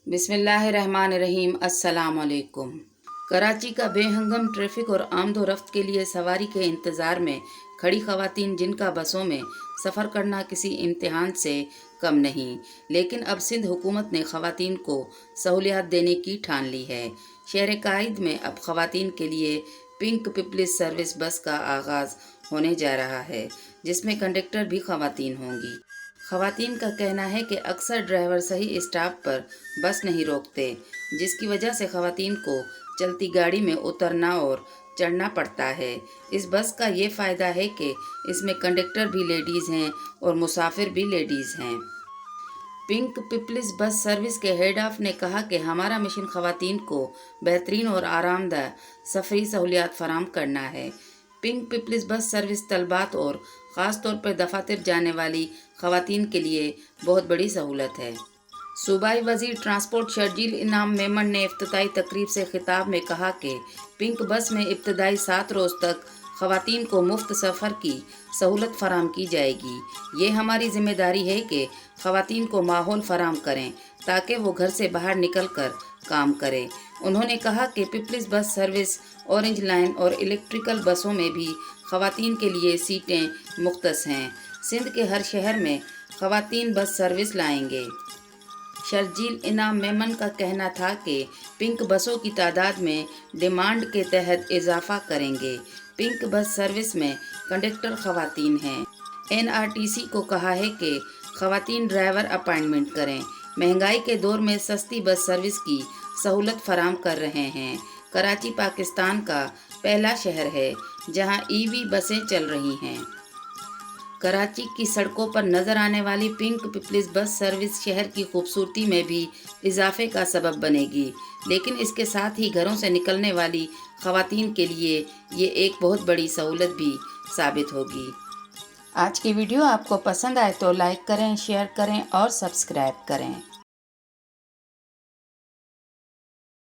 बिस्मिल्लाहिर्रहमानिर्रहीम। अस्सलाम वालेकुम। कराची का बेहंगम ट्रैफिक और आमदोरफ्त के लिए सवारी के इंतज़ार में खड़ी ख़वातीन, जिनका बसों में सफ़र करना किसी इम्तिहान से कम नहीं, लेकिन अब सिंध हुकूमत ने ख़वातीन को सहूलियात देने की ठान ली है। शहर कायद में अब ख़वातीन के लिए पिंक पीपल्स सर्विस बस का आगाज़ होने जा रहा है, जिसमें कंडक्टर भी ख़वातीन होंगी। ख़वातीन का कहना है कि अक्सर ड्राइवर सही स्टॉप पर बस नहीं रोकते, जिसकी वजह से ख़वातीन को चलती गाड़ी में उतरना और चढ़ना पड़ता है। इस बस का ये फ़ायदा है कि इसमें कंडक्टर भी लेडीज़ हैं और मुसाफिर भी लेडीज़ हैं। पिंक पीपल्स बस सर्विस के हेड ऑफ ने कहा कि हमारा मिशन ख़वातीन को बेहतरीन और आरामदायक सफ़री सहूलियात फराहम करना है। पिंक पीपल्स बस सर्विस तलबात और ख़ास तौर पर दफातर जाने वाली ख़वातीन के लिए बहुत बड़ी सहूलत है। सूबाई वज़ीर ट्रांसपोर्ट शर्जील इनाम मेमन ने इफ्तिताई तकरीब से खिताब में कहा कि पिंक बस में इब्तदाई 7 रोज़ तक ख़वातीन को मुफ्त सफ़र की सहूलत फराहम की जाएगी। ये हमारी ज़िम्मेदारी है कि ख़वातीन को माहौल फराहम करें ताकि वो घर से बाहर निकल कर काम करें। उन्होंने कहा कि peoples bus service, orange line और इलेक्ट्रिकल बसों में भी ख़वातीन के लिए सीटें मुख्तस हैं। सिंध के हर शहर में ख़वातीन बस सर्विस लाएंगे। शर्जील इनाम मेमन का कहना था कि पिंक बसों की तादाद में डिमांड के तहत इजाफा करेंगे। पिंक बस सर्विस में कंडक्टर ख़वातीन हैं। NRTC को कहा है कि ख़वातीन ड्राइवर अपॉइंटमेंट करें। महंगाई के दौर में सस्ती बस सर्विस की सहूलत फराहम कर रहे हैं। कराची पाकिस्तान का पहला शहर है जहां EV बसें चल रही हैं। कराची की सड़कों पर नज़र आने वाली पिंक पीपल्स बस सर्विस शहर की खूबसूरती में भी इजाफे का सबब बनेगी, लेकिन इसके साथ ही घरों से निकलने वाली ख़वातीन के लिए ये एक बहुत बड़ी सहूलत भी साबित होगी। आज की वीडियो आपको पसंद आए तो लाइक करें, शेयर करें और सब्सक्राइब करें।